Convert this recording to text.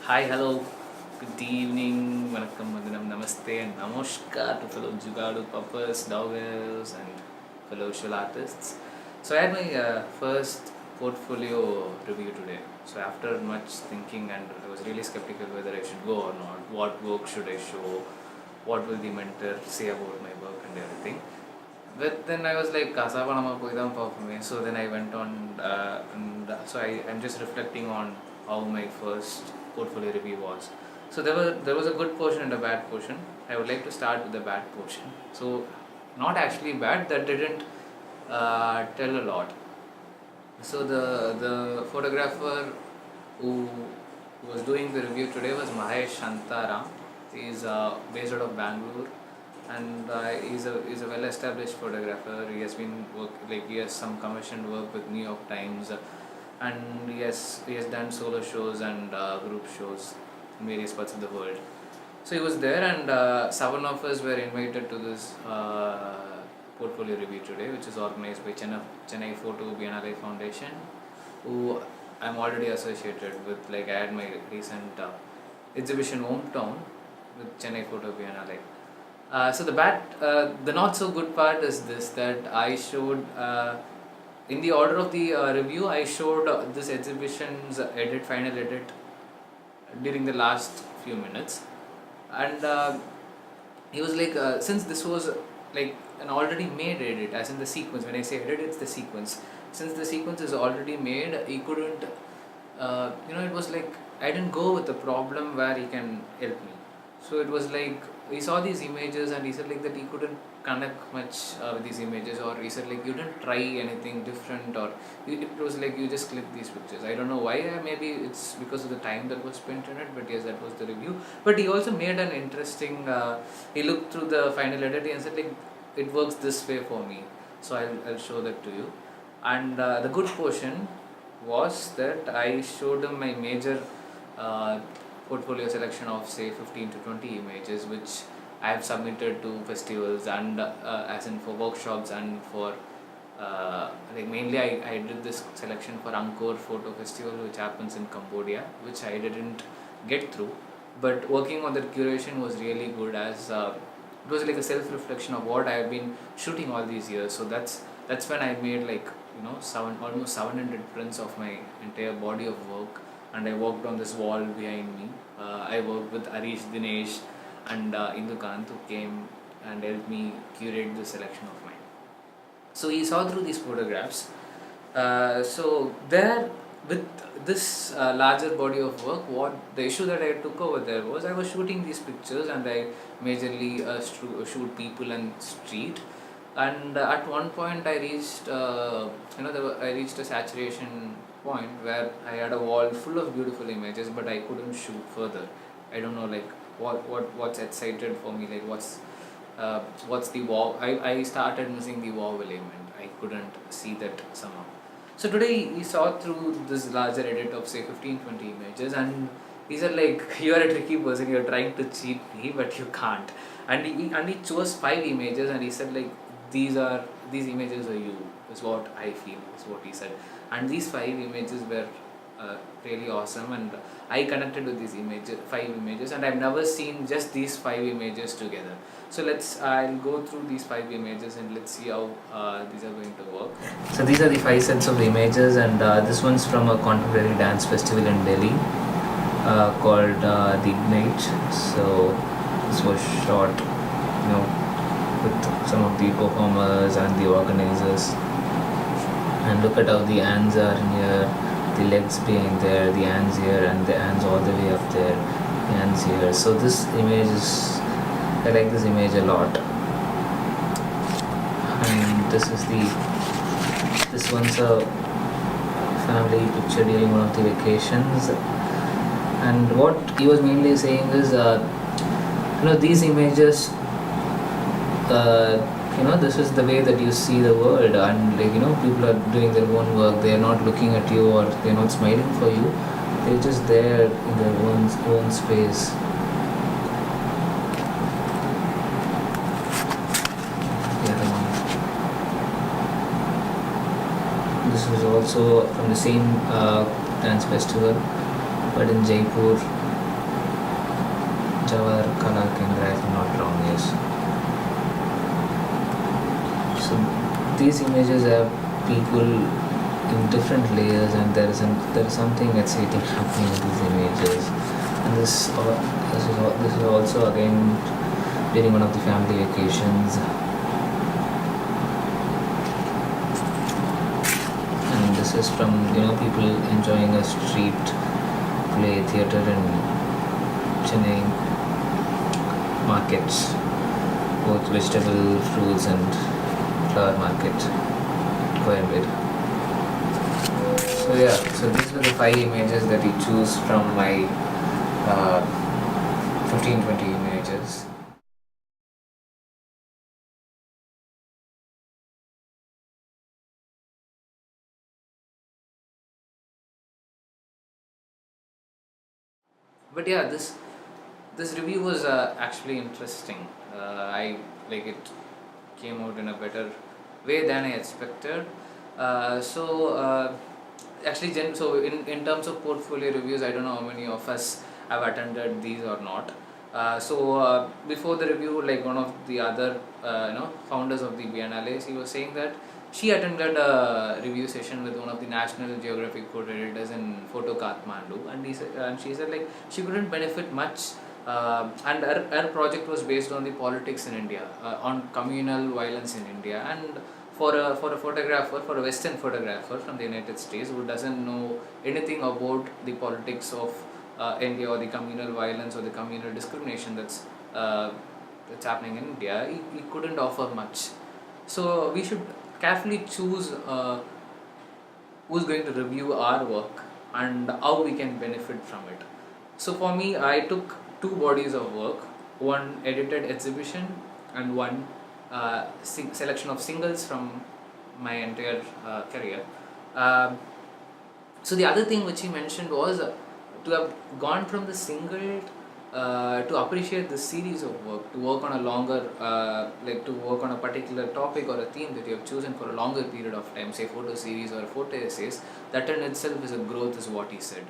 Hi, hello, good evening, vanakkam, vandanam, namaste, and namaskar to fellow Jugaadu puppers, doggers, and fellow visual artists. So I had my first portfolio review today. So after much thinking, and I was really skeptical whether I should go or not. What work should I show? What will the mentor say about my work and everything? But then I was like, Kasavanama Poidam Papame. So then I went on, I'm just reflecting on how my first portfolio review was. So there was a good portion and a bad portion. I would like to start with the bad portion. So not actually bad, that didn't tell a lot. So the photographer who was doing the review today was Mahesh Shantaram. He is based out of Bangalore, and he's a well-established photographer. He has been he has some commissioned work with New York Times, and he has done solo shows and group shows in various parts of the world. So he was there, and 7 of us were invited to this portfolio review today, which is organized by Chennai Photo Biennale Foundation, who I'm already associated with. Like I had my recent exhibition hometown with Chennai Photo Biennale. So the not so good part is this, that I showed in the order of the review. I showed this exhibition's final edit during the last few minutes, and he was like, since this was like an already made edit, as in the sequence. When I say edit, it's the sequence. Since the sequence is already made, he couldn't. It was like I didn't go with the problem where he can help me. So it was like he saw these images and he said like that he couldn't connect much with these images, or he said like you didn't try anything different, or it was like you just clicked these pictures. I don't know why. Maybe it's because of the time that was spent in it. But yes, that was the review. But he also made an interesting. He looked through the final edit and said like it works this way for me. So I'll show that to you. And the good portion was that I showed him my major portfolio selection of say 15 to 20 images, which I have submitted to festivals, and as in for workshops, and for mainly I did this selection for Angkor Photo Festival, which happens in Cambodia, which I didn't get through. But working on that curation was really good, as it was like a self-reflection of what I have been shooting all these years. So that's when I made like almost 700 prints of my entire body of work, and I worked on this wall behind me. I worked with Arish, Dinesh, and Indukant, who came and helped me curate the selection of mine. So he saw through these photographs. So there, with this larger body of work, what the issue that I took over there was, I was shooting these pictures, and I majorly shoot people and street. And at one point I reached I reached a saturation point where I had a wall full of beautiful images, but I couldn't shoot further. I don't know like what's excited for me, like what's the wow. I started missing the wow element. I couldn't see that somehow. So today he saw through this larger edit of say 15-20 images, and he said like you are a tricky person, you're trying to cheat me but you can't. And he chose 5 images, and he said like these images are you, is what I feel, is what he said. And these 5 images were really awesome, and I connected with these 5 images, and I've never seen just these 5 images together. So I'll go through these 5 images and let's see how these are going to work. So these are the 5 sets of images, and this one's from a contemporary dance festival in Delhi called the Ignite. So this was shot, with some of the performers and the organizers. And look at how the hands are in here, the legs being there, the hands here, and the hands all the way up there, the hands here. So this image I like this image a lot. And this one's a family picture during one of the vacations. And what he was mainly saying is, these images, this is the way that you see the world, and people are doing their own work. They are not looking at you, or they are not smiling for you. They're just there in their own space. This was also from the same dance festival, but in Jaipur. Jawar Kala Kendra, if I'm not wrong, yes. So these images have people in different layers, and there is something exciting happening in these images. And this is also again during one of the family vacations, and this is from people enjoying a street play theater in Chennai markets, both vegetable, fruits, and flower market, Coimbatore. So yeah, so these were the 5 images that you choose from my 15-20 images. But yeah, this review was actually interesting. I like it came out in a better way than I expected. Actually, so in terms of portfolio reviews, I don't know how many of us have attended these or not. Before the review, like one of the other founders of the Biennale, he was saying that she attended a review session with one of the National Geographic photo editors in Photo Kathmandu, and she said like she couldn't benefit much, and her project was based on the politics in India, on communal violence in India, and for a Western photographer from the United States who doesn't know anything about the politics of India, or the communal violence or the communal discrimination that's happening in India, he couldn't offer much. So we should carefully choose who's going to review our work and how we can benefit from it. So for me, I took two bodies of work, one edited exhibition and one selection of singles from my entire career. Um so the other thing which he mentioned was to have gone from the single to appreciate the series of work, to work on a longer, to work on a particular topic or a theme that you have chosen for a longer period of time, say photo series or photo essays. That in itself is a growth, is what he said.